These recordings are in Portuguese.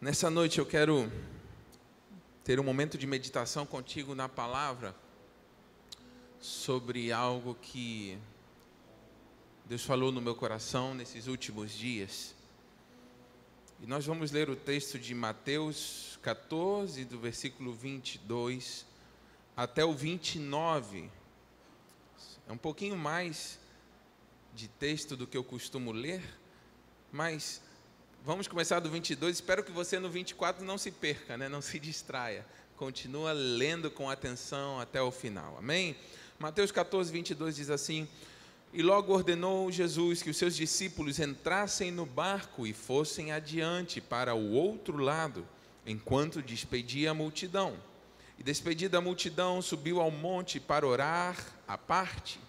Nessa noite eu quero ter um momento de meditação contigo na palavra sobre algo que Deus falou no meu coração nesses últimos dias. E nós vamos ler o texto de Mateus 14, do versículo 22 até o 29. É um pouquinho mais de texto do que eu costumo ler, mas vamos começar do 22. Espero que você no 24 não se perca, não se distraia. Continua lendo com atenção até o final. Amém? Mateus 14, 22 diz assim: E logo ordenou Jesus que os seus discípulos entrassem no barco e fossem adiante para o outro lado, enquanto despedia a multidão. E despedida a multidão, subiu ao monte para orar à parte.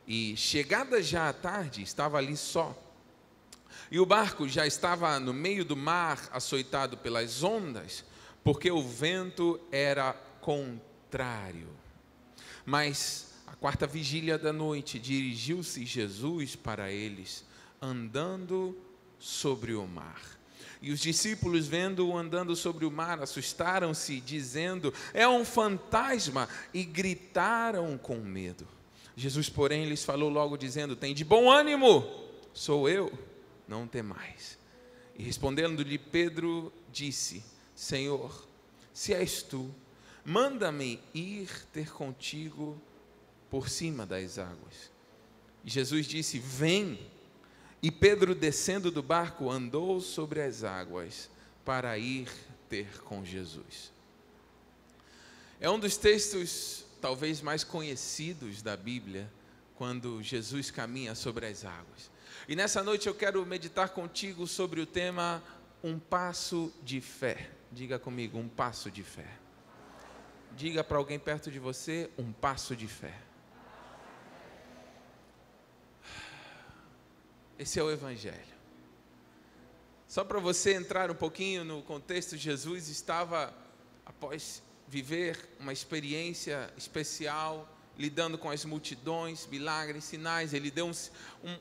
E chegada já a tarde, estava ali só. E o barco já estava no meio do mar, açoitado pelas ondas, porque o vento era contrário. Mas a quarta vigília da noite, dirigiu-se Jesus para eles, andando sobre o mar. E os discípulos, vendo-o andando sobre o mar, assustaram-se, dizendo: é um fantasma, e gritaram com medo. Jesus, porém, lhes falou logo, dizendo: tende bom ânimo, sou eu, não temais. E respondendo-lhe Pedro, disse: Senhor, se és tu, manda-me ir ter contigo por cima das águas. E Jesus disse: vem. E Pedro, descendo do barco, andou sobre as águas para ir ter com Jesus. É um dos textos talvez mais conhecidos da Bíblia, quando Jesus caminha sobre as águas. E nessa noite eu quero meditar contigo sobre o tema um passo de fé. Diga comigo, um passo de fé. Diga para alguém perto de você, um passo de fé. Esse é o Evangelho. Só para você entrar um pouquinho no contexto, Jesus estava, após viver uma experiência especial, lidando com as multidões, milagres, sinais, ele deu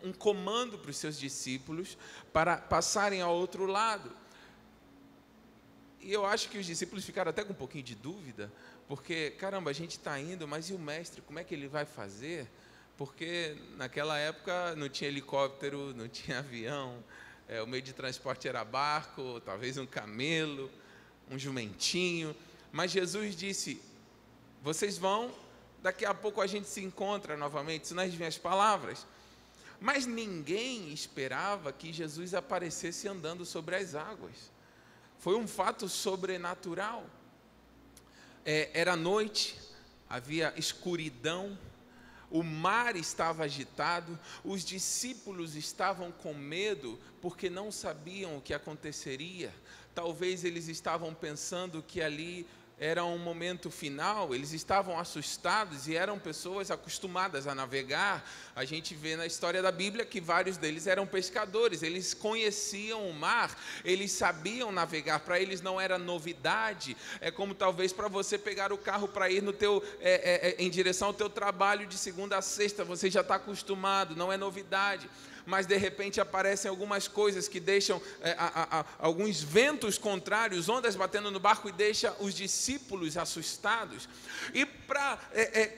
um comando para os seus discípulos para passarem ao outro lado. E eu acho que os discípulos ficaram até com um pouquinho de dúvida, porque, caramba, a gente está indo, mas e o mestre, como é que ele vai fazer? Porque naquela época não tinha helicóptero, não tinha avião, o meio de transporte era barco, talvez um camelo, um jumentinho. Mas Jesus disse: vocês vão, daqui a pouco a gente se encontra novamente, isso nas minhas palavras. Mas ninguém esperava que Jesus aparecesse andando sobre as águas. Foi um fato sobrenatural. Era noite, havia escuridão, o mar estava agitado, os discípulos estavam com medo porque não sabiam o que aconteceria. Talvez eles estavam pensando que ali era um momento final, eles estavam assustados e eram pessoas acostumadas a navegar. A gente vê na história da Bíblia que vários deles eram pescadores, eles conheciam o mar, eles sabiam navegar, para eles não era novidade. É como talvez para você pegar o carro para ir em direção ao teu trabalho de segunda a sexta, você já está acostumado, não é novidade. Mas de repente aparecem algumas coisas que deixam alguns ventos contrários, ondas batendo no barco, e deixa os discípulos assustados. E para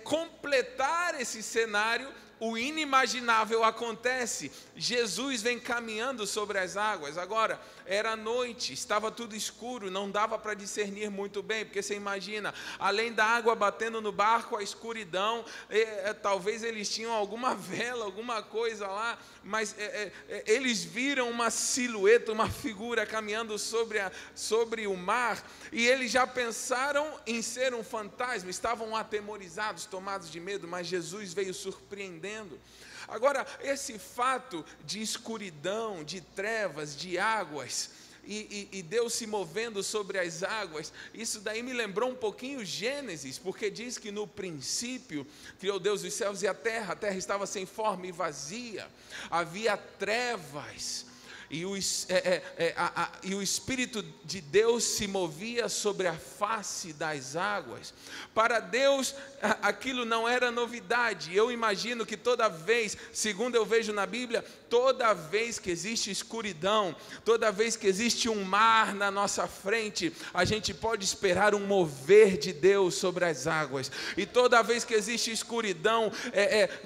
completar esse cenário, o inimaginável acontece. Jesus vem caminhando sobre as águas. Agora, era noite, estava tudo escuro, não dava para discernir muito bem, porque você imagina, além da água batendo no barco, a escuridão, talvez eles tinham alguma vela, alguma coisa lá, mas eles viram uma silhueta, uma figura caminhando sobre o mar, e eles já pensaram em ser um fantasma, estavam atemorizados, tomados de medo, mas Jesus veio surpreendendo. Agora, esse fato de escuridão, de trevas, de águas, e Deus se movendo sobre as águas, isso daí me lembrou um pouquinho Gênesis, porque diz que no princípio criou Deus os céus e a terra estava sem forma e vazia, havia trevas. e o Espírito de Deus se movia sobre a face das águas. Para Deus, aquilo não era novidade. Eu imagino que toda vez, segundo eu vejo na Bíblia, toda vez que existe escuridão, toda vez que existe um mar na nossa frente, a gente pode esperar um mover de Deus sobre as águas. E toda vez que existe escuridão,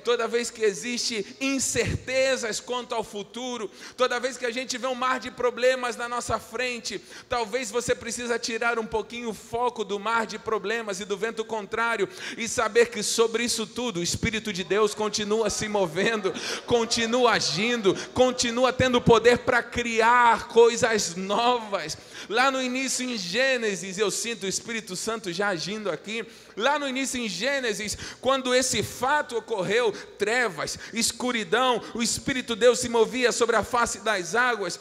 toda vez que existe incertezas quanto ao futuro, toda vez que a gente vê um mar de problemas na nossa frente, talvez você precisa tirar um pouquinho o foco do mar de problemas e do vento contrário e saber que sobre isso tudo o Espírito de Deus continua se movendo, continua agindo, continua tendo poder para criar coisas novas. Lá no início em Gênesis, eu sinto o Espírito Santo já agindo aqui. Lá no início em Gênesis, quando esse fato ocorreu, trevas, escuridão, o Espírito de Deus se movia sobre a face das águas.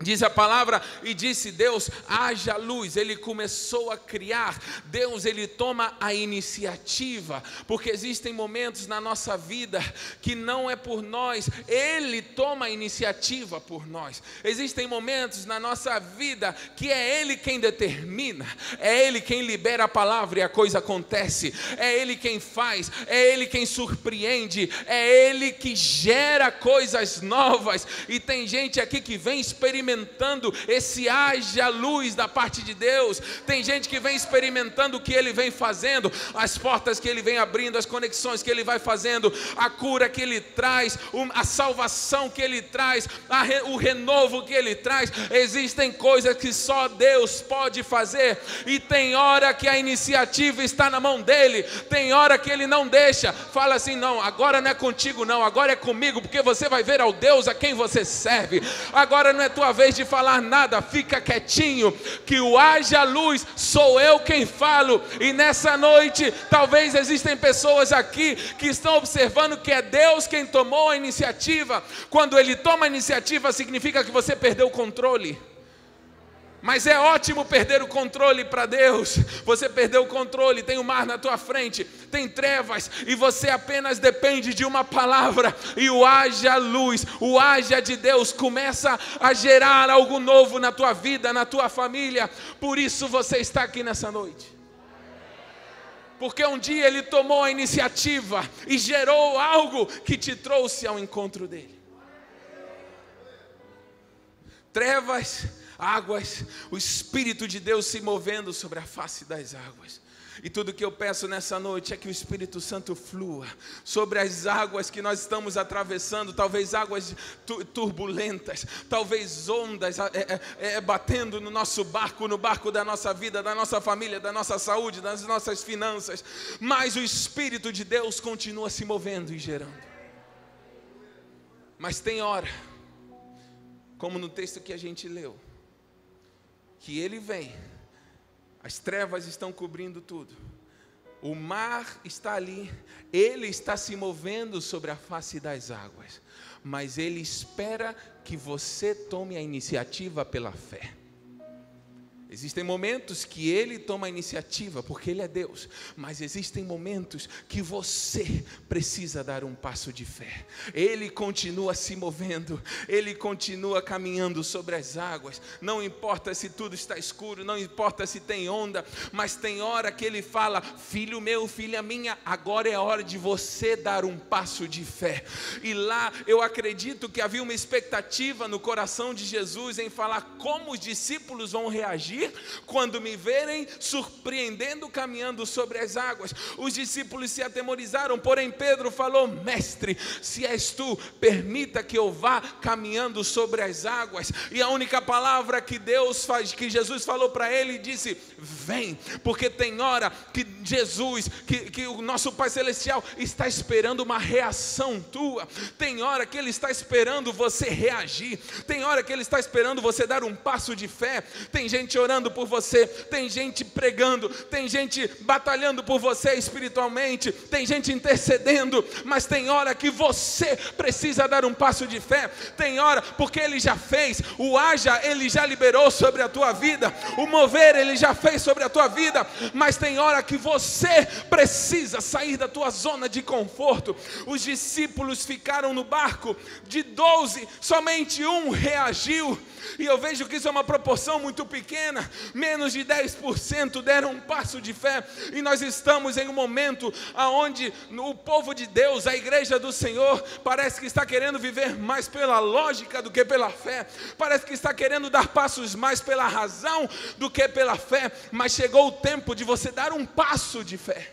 Diz a palavra, e disse Deus, haja luz. Ele começou a criar. Deus, ele toma a iniciativa, porque existem momentos na nossa vida que não é por nós, ele toma a iniciativa por nós. Existem momentos na nossa vida que é ele quem determina, é ele quem libera a palavra e a coisa acontece, é ele quem faz, é ele quem surpreende, é ele que gera coisas novas. E tem gente aqui que vem experimentando esse haja luz da parte de Deus. Tem gente que vem experimentando o que ele vem fazendo, as portas que ele vem abrindo, as conexões que ele vai fazendo, a cura que ele traz, a salvação que ele traz, o renovo que ele traz. Existem coisas que só Deus pode fazer, e tem hora que a iniciativa está na mão dele, tem hora que ele não deixa, fala assim, não, agora não é contigo não, agora é comigo, porque você vai ver ao Deus a quem você serve. Agora não é tua vez de falar nada, fica quietinho, que o haja luz sou eu quem falo. E nessa noite, talvez existem pessoas aqui que estão observando que é Deus quem tomou a iniciativa. Quando ele toma a iniciativa, significa que você perdeu o controle. Mas é ótimo perder o controle para Deus. Você perdeu o controle, tem o mar na tua frente, tem trevas, e você apenas depende de uma palavra, e o haja luz, o haja de Deus começa a gerar algo novo na tua vida, na tua família. Por isso você está aqui nessa noite, porque um dia ele tomou a iniciativa e gerou algo que te trouxe ao encontro dele. Trevas, águas, o Espírito de Deus se movendo sobre a face das águas. E tudo que eu peço nessa noite é que o Espírito Santo flua sobre as águas que nós estamos atravessando, talvez águas turbulentas, talvez ondas batendo no nosso barco, no barco da nossa vida, da nossa família, da nossa saúde, das nossas finanças, mas o Espírito de Deus continua se movendo e gerando. Mas tem hora, como no texto que a gente leu, que ele vem, as trevas estão cobrindo tudo, o mar está ali, ele está se movendo sobre a face das águas, mas ele espera que você tome a iniciativa pela fé. Existem momentos que ele toma a iniciativa, porque ele é Deus, mas existem momentos que você precisa dar um passo de fé. Ele continua se movendo, ele continua caminhando sobre as águas, não importa se tudo está escuro, não importa se tem onda, mas tem hora que ele fala, filho meu, filha minha, agora é a hora de você dar um passo de fé. E lá eu acredito que havia uma expectativa no coração de Jesus em falar como os discípulos vão reagir quando me verem surpreendendo caminhando sobre as águas. Os discípulos se atemorizaram, porém Pedro falou, mestre, se és tu, permita que eu vá caminhando sobre as águas. E a única palavra que Jesus falou para ele, disse, vem, porque tem hora que Jesus, que o nosso Pai Celestial está esperando uma reação tua, tem hora que ele está esperando você reagir, tem hora que ele está esperando você dar um passo de fé. Tem gente orando por você, tem gente pregando, tem gente batalhando por você espiritualmente, tem gente intercedendo, mas tem hora que você precisa dar um passo de fé. Tem hora, porque ele já fez, o haja ele já liberou sobre a tua vida, o mover ele já fez sobre a tua vida, mas tem hora que você você precisa sair da tua zona de conforto. Os discípulos ficaram no barco, de 12, somente um reagiu. E eu vejo que isso é uma proporção muito pequena. Menos de 10% deram um passo de fé. E nós estamos em um momento onde o povo de Deus, a igreja do Senhor, parece que está querendo viver mais pela lógica do que pela fé. Parece que está querendo dar passos mais pela razão do que pela fé. Mas chegou o tempo de você dar um passo de fé.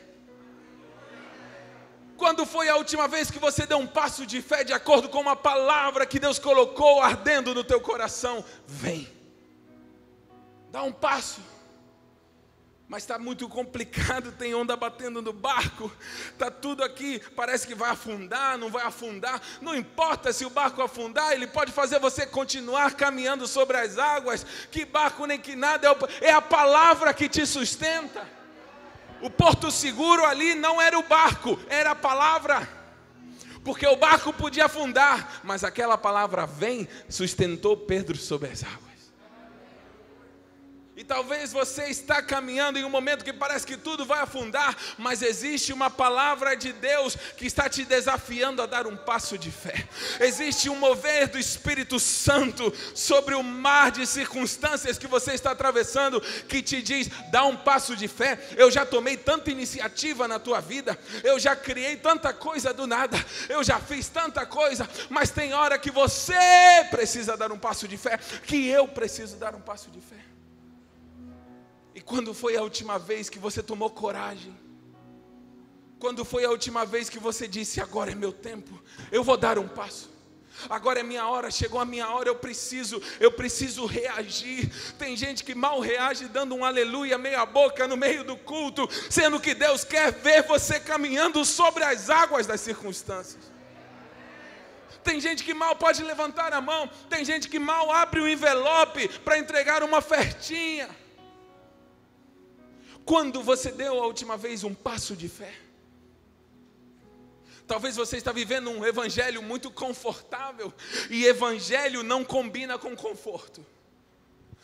Quando foi a última vez que você deu um passo de fé de acordo com uma palavra que Deus colocou ardendo no teu coração? Vem, dá um passo. Mas está muito complicado, tem onda batendo no barco, está tudo aqui, parece que vai afundar, não vai afundar. Não importa se o barco afundar, ele pode fazer você continuar caminhando sobre as águas. Que barco nem que nada, é a palavra que te sustenta. O porto seguro ali não era o barco, era a palavra. Porque o barco podia afundar, mas aquela palavra vem, sustentou Pedro sobre as águas. E talvez você está caminhando em um momento que parece que tudo vai afundar, mas existe uma palavra de Deus que está te desafiando a dar um passo de fé. Existe um mover do Espírito Santo sobre o mar de circunstâncias que você está atravessando, que te diz, dá um passo de fé. Eu já tomei tanta iniciativa na tua vida, eu já criei tanta coisa do nada, eu já fiz tanta coisa, mas tem hora que você precisa dar um passo de fé, que eu preciso dar um passo de fé. E quando foi a última vez que você tomou coragem? Quando foi a última vez que você disse, agora é meu tempo, eu vou dar um passo? Agora é minha hora, chegou a minha hora, eu preciso reagir. Tem gente que mal reage dando um aleluia meia boca no meio do culto, sendo que Deus quer ver você caminhando sobre as águas das circunstâncias. Tem gente que mal pode levantar a mão, tem gente que mal abre o envelope para entregar uma ofertinha. Quando você deu a última vez um passo de fé? Talvez você está vivendo um evangelho muito confortável, e evangelho não combina com conforto.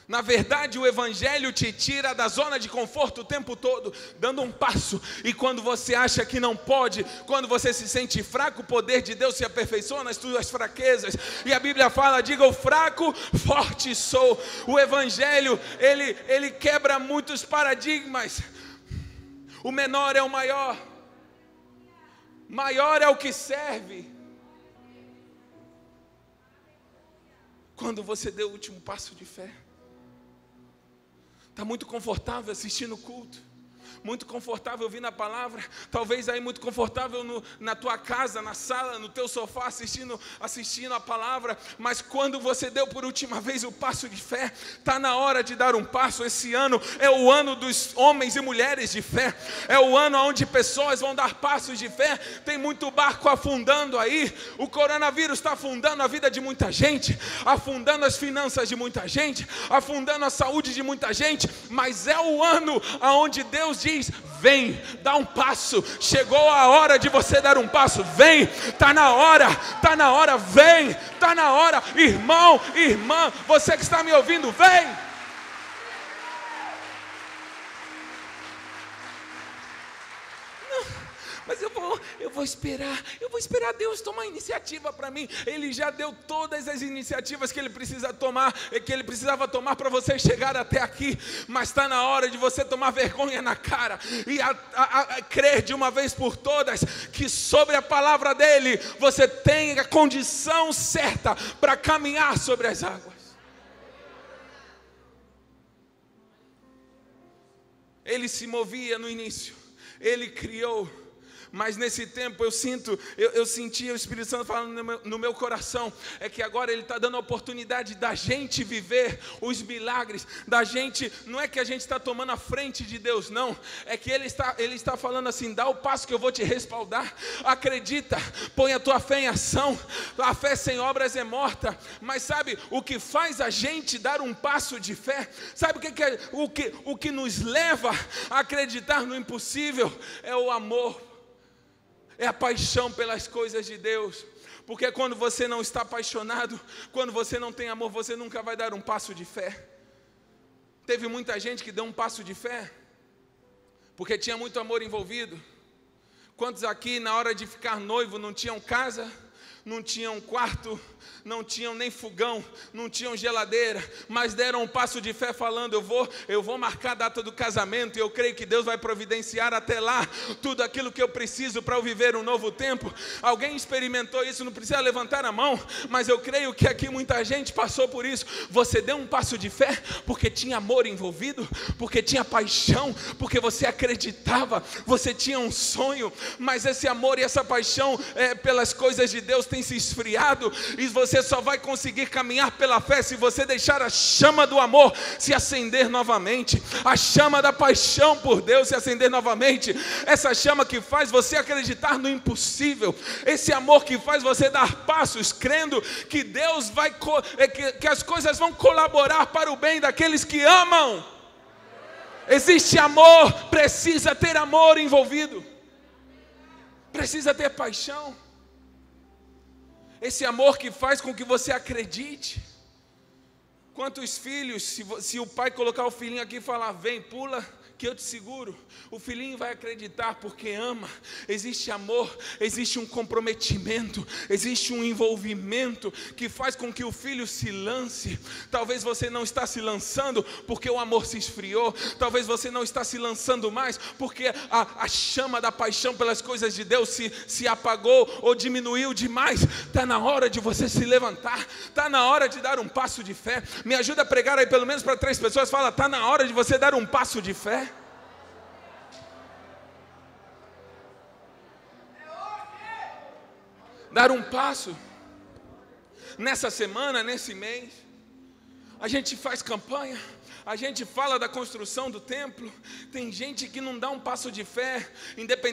Na verdade, o evangelho te tira da zona de conforto o tempo todo, dando um passo. E quando você acha que não pode, quando você se sente fraco, o poder de Deus se aperfeiçoa nas tuas fraquezas. E a Bíblia fala, diga o fraco, forte sou. O evangelho, ele quebra muitos paradigmas. O menor é o maior. Maior é o que serve. Quando você deu o último passo de fé? Está muito confortável assistindo o culto, muito confortável ouvindo a palavra, talvez aí muito confortável na tua casa, na sala, no teu sofá, assistindo a palavra. Mas quando você deu por última vez o passo de fé, está na hora de dar um passo. Esse ano é o ano dos homens e mulheres de fé, é o ano onde pessoas vão dar passos de fé. Tem muito barco afundando aí, o coronavírus está afundando a vida de muita gente, afundando as finanças de muita gente, afundando a saúde de muita gente, mas é o ano onde Deus diz, vem, dá um passo. Chegou a hora de você dar um passo. Vem, está na hora, vem, está na hora. Irmão, irmã, você que está me ouvindo, vem. Mas eu vou esperar Deus tomar iniciativa para mim. Ele já deu todas as iniciativas que Ele precisava tomar para você chegar até aqui. Mas está na hora de você tomar vergonha na cara e crer de uma vez por todas que sobre a palavra dEle você tem a condição certa para caminhar sobre as águas. Ele se movia no início, Ele criou. Mas nesse tempo eu sentia o Espírito Santo falando no meu coração, é que agora Ele está dando a oportunidade da gente viver os milagres, da gente, não é que a gente está tomando a frente de Deus, não, é que Ele está falando assim, dá o passo que eu vou te respaldar, acredita, põe a tua fé em ação, a fé sem obras é morta. Mas sabe o que faz a gente dar um passo de fé? Sabe o que nos leva a acreditar no impossível? É o amor. É a paixão pelas coisas de Deus. Porque quando você não está apaixonado, quando você não tem amor, você nunca vai dar um passo de fé. Teve muita gente que deu um passo de fé, Porque tinha muito amor envolvido. Quantos aqui na hora de ficar noivo não tinham casa, não tinham quarto, não tinham nem fogão, não tinham geladeira, mas deram um passo de fé falando, eu vou marcar a data do casamento e eu creio que Deus vai providenciar até lá tudo aquilo que eu preciso para eu viver um novo tempo. Alguém experimentou isso? Não precisa levantar a mão, mas eu creio que aqui muita gente passou por isso. Você deu um passo de fé porque tinha amor envolvido, porque tinha paixão, porque você acreditava, você tinha um sonho, mas esse amor e essa paixão pelas coisas de Deus tem se esfriado, e você só vai conseguir caminhar pela fé se você deixar a chama do amor se acender novamente, a chama da paixão por Deus se acender novamente, essa chama que faz você acreditar no impossível, esse amor que faz você dar passos crendo que Deus vai, que as coisas vão colaborar para o bem daqueles que amam. Existe amor, precisa ter amor envolvido, precisa ter paixão. Esse amor que faz com que você acredite. Quantos filhos, se o pai colocar o filhinho aqui e falar, vem, pula, que eu te seguro, o filhinho vai acreditar porque ama. Existe amor, existe um comprometimento, existe um envolvimento que faz com que o filho se lance. Talvez você não está se lançando porque o amor se esfriou, talvez você não está se lançando mais porque a chama da paixão pelas coisas de Deus se apagou ou diminuiu demais. Está na hora de você se levantar, está na hora de dar um passo de fé. Me ajuda a pregar aí pelo menos para 3 pessoas, fala, está na hora de você dar um passo de fé. Dar um passo. Nessa semana, nesse mês, a gente faz campanha, a gente fala da construção do templo. Tem gente que não dá um passo de fé,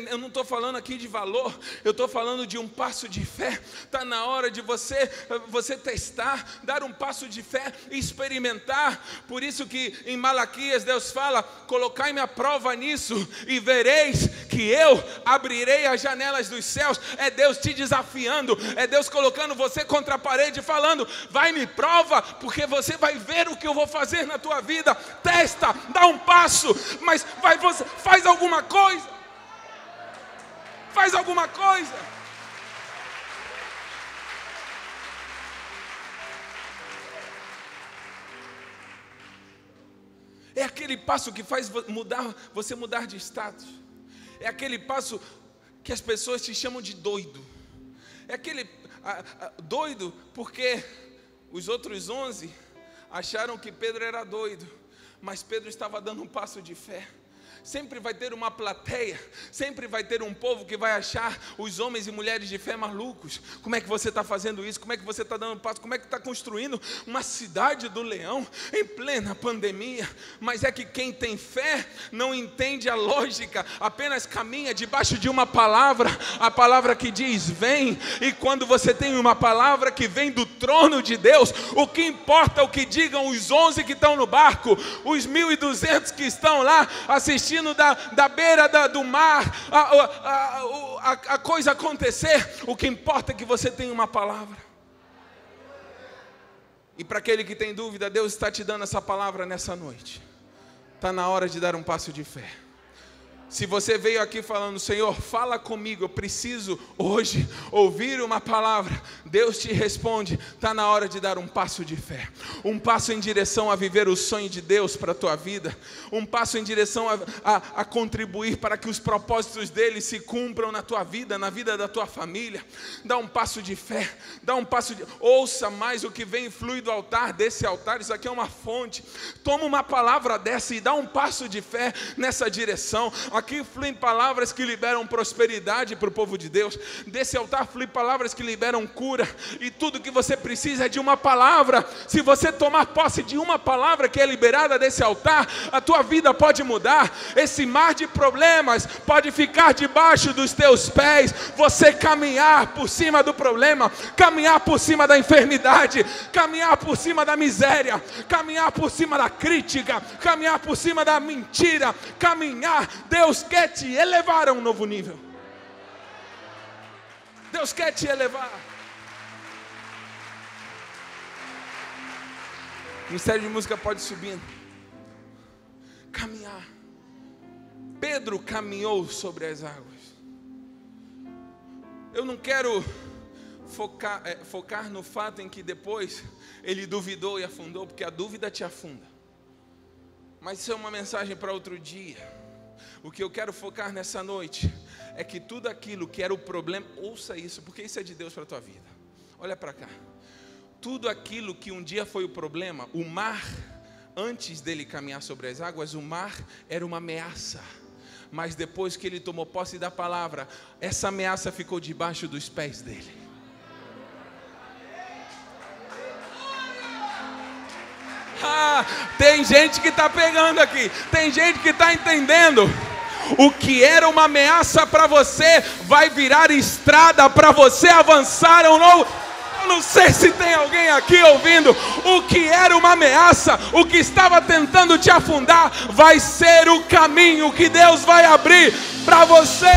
eu não estou falando aqui de valor, eu estou falando de um passo de fé. Está na hora de você testar, dar um passo de fé e experimentar. Por isso que em Malaquias Deus fala, colocai-me à prova nisso e vereis que eu abrirei as janelas dos céus. É Deus te desafiando, é Deus colocando você contra a parede falando, vai me prova, porque você vai ver o que eu vou fazer na tua vida. Testa, dá um passo, mas faz alguma coisa. Faz alguma coisa. É aquele passo que faz você mudar de status. É aquele passo que as pessoas te chamam de doido. É aquele doido porque os outros 11 acharam que Pedro era doido, mas Pedro estava dando um passo de fé. Sempre vai ter uma plateia, sempre vai ter um povo que vai achar os homens e mulheres de fé malucos. Como é que você está fazendo isso? Como é que você está dando um passo? Como é que está construindo uma cidade do leão em plena pandemia? Mas é que quem tem fé não entende a lógica, apenas caminha debaixo de uma palavra, a palavra que diz vem. E quando você tem uma palavra que vem do trono de Deus, o que importa é o que digam os 11 que estão no barco, os 1.200 que estão lá assistindo da beira do mar, a coisa acontecer. O que importa é que você tem uma palavra. E para aquele que tem dúvida, Deus está te dando essa palavra nessa noite. Está na hora de dar um passo de fé. Se você veio aqui falando, Senhor, fala comigo, eu preciso hoje ouvir uma palavra, Deus te responde, está na hora de dar um passo de fé, um passo em direção a viver o sonho de Deus para a tua vida, um passo em direção a contribuir para que os propósitos dele se cumpram na tua vida, na vida da tua família. Dá um passo de fé, ouça mais o que vem e flui do altar, desse altar. Isso aqui é uma fonte. Toma uma palavra dessa e dá um passo de fé nessa direção. Aqui fluem palavras que liberam prosperidade para o povo de Deus. Desse altar fluem palavras que liberam cura. E tudo que você precisa é de uma palavra. Se você tomar posse de uma palavra que é liberada desse altar, a tua vida pode mudar. Esse mar de problemas pode ficar debaixo dos teus pés. Você caminhar por cima do problema, caminhar por cima da enfermidade, caminhar por cima da miséria, caminhar por cima da crítica, caminhar por cima da mentira, caminhar. Deus quer te elevar a um novo nível. Deus quer te elevar. O Ministério de Música pode ir subindo. Caminhar. Pedro caminhou sobre as águas. Eu não quero focar no fato em que depois ele duvidou e afundou, porque a dúvida te afunda. Mas isso é uma mensagem para outro dia. O que eu quero focar nessa noite é que tudo aquilo que era o problema, ouça isso, porque isso é de Deus para a tua vida. Olha para cá. Tudo aquilo que um dia foi o problema, o mar, antes dele caminhar sobre as águas, o mar era uma ameaça. Mas depois que ele tomou posse da palavra, essa ameaça ficou debaixo dos pés dele. Tem gente que está pegando aqui, tem gente que está entendendo. O que era uma ameaça para você vai virar estrada para você avançar ou não. Eu não sei se tem alguém aqui ouvindo. O que era uma ameaça, o que estava tentando te afundar, vai ser o caminho que Deus vai abrir para você.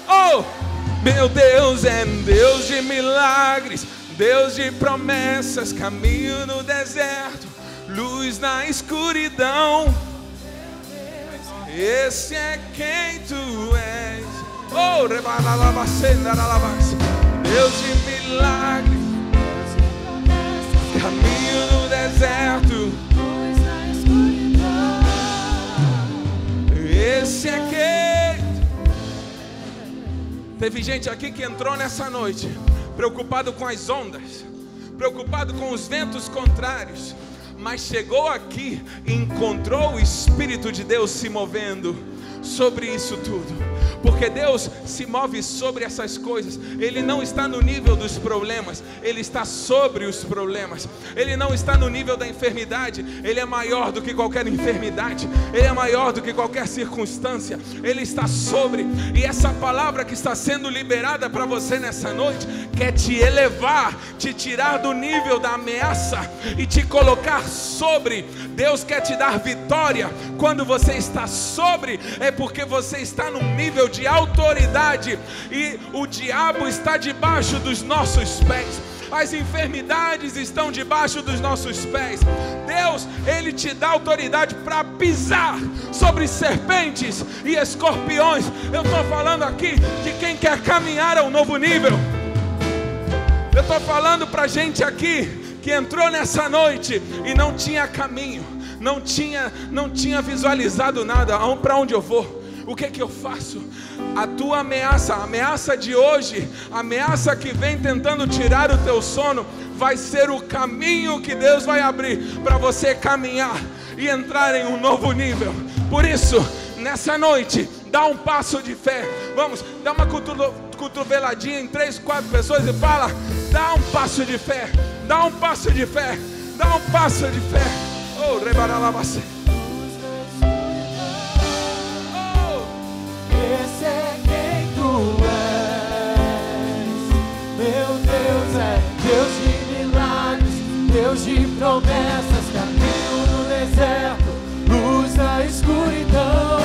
Oh, meu Deus é Deus de milagres, Deus de promessas, caminho no deserto, luz na escuridão. Esse é quem tu és. Oh, Deus de milagres, caminho no deserto, esse é quem. Teve gente aqui que entrou nessa noite preocupado com as ondas, preocupado com os ventos contrários, mas chegou aqui e encontrou o Espírito de Deus se movendo sobre isso tudo. Porque Deus se move sobre essas coisas. Ele não está no nível dos problemas, Ele está sobre os problemas. Ele não está no nível da enfermidade, Ele é maior do que qualquer enfermidade, Ele é maior do que qualquer circunstância. Ele está sobre. E essa palavra que está sendo liberada para você nessa noite quer te elevar, te tirar do nível da ameaça e te colocar sobre. Deus quer te dar vitória. Quando você está sobre, é porque você está num nível de autoridade, e o diabo está debaixo dos nossos pés. As enfermidades estão debaixo dos nossos pés. Deus, Ele te dá autoridade para pisar sobre serpentes e escorpiões. Eu estou falando aqui de quem quer caminhar a um novo nível. Eu estou falando para gente aqui que entrou nessa noite e não tinha caminho, não tinha visualizado nada. Para onde eu vou? O que eu faço? A tua ameaça, a ameaça de hoje, a ameaça que vem tentando tirar o teu sono, vai ser o caminho que Deus vai abrir para você caminhar e entrar em um novo nível. Por isso, nessa noite, dá um passo de fé. Vamos, dá uma cotoveladinha em 3, 4 pessoas e fala: dá um passo de fé, dá um passo de fé, dá um passo de fé. Oh, rebaralabase. Esse é quem tu és. Meu Deus é Deus de milagres, Deus de promessas, caminho no deserto, luz na escuridão.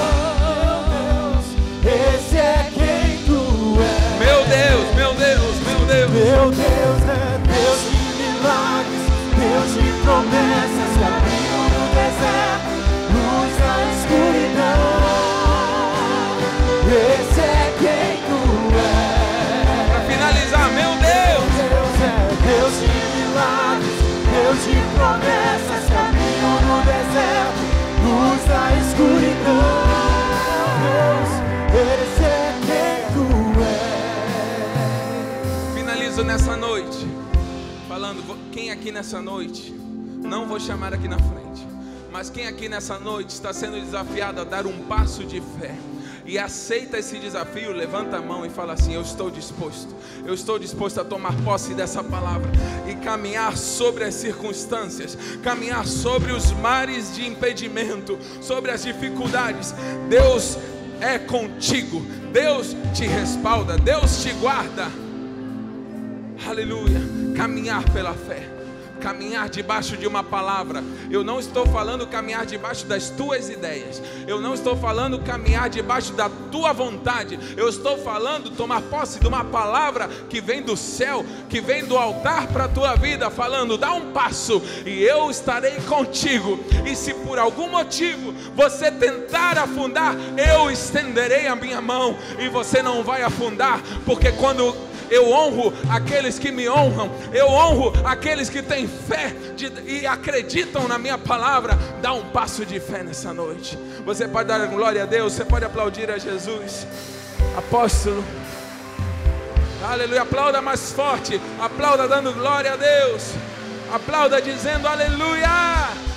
Esse é quem tu és. Meu Deus, meu Deus, meu Deus. Meu Deus é Deus de milagres, Deus de promessas, caminho no deserto, luz na escuridão. Esse é quem tu és. Para finalizar, meu Deus. Deus é Deus de milagres, Deus de promessas, caminho no deserto, luz na escuridão. Deus, esse é quem tu és. Finalizo nessa noite falando, quem aqui nessa noite, não vou chamar aqui na frente, mas quem aqui nessa noite está sendo desafiado a dar um passo de fé e aceita esse desafio, levanta a mão e fala assim: eu estou disposto a tomar posse dessa palavra e caminhar sobre as circunstâncias, caminhar sobre os mares de impedimento, sobre as dificuldades. Deus é contigo, Deus te respalda, Deus te guarda. Aleluia. Caminhar pela fé, caminhar debaixo de uma palavra. Eu não estou falando caminhar debaixo das tuas ideias. Eu não estou falando caminhar debaixo da tua vontade. Eu estou falando tomar posse de uma palavra que vem do céu, que vem do altar para a tua vida, falando: dá um passo e eu estarei contigo. E se por algum motivo você tentar afundar, eu estenderei a minha mão e você não vai afundar, porque quando eu honro aqueles que me honram, eu honro aqueles que têm fé e acreditam na minha palavra. Dá um passo de fé nessa noite. Você pode dar glória a Deus, você pode aplaudir a Jesus. Apóstolo, aleluia, aplauda mais forte, aplauda dando glória a Deus, aplauda dizendo aleluia.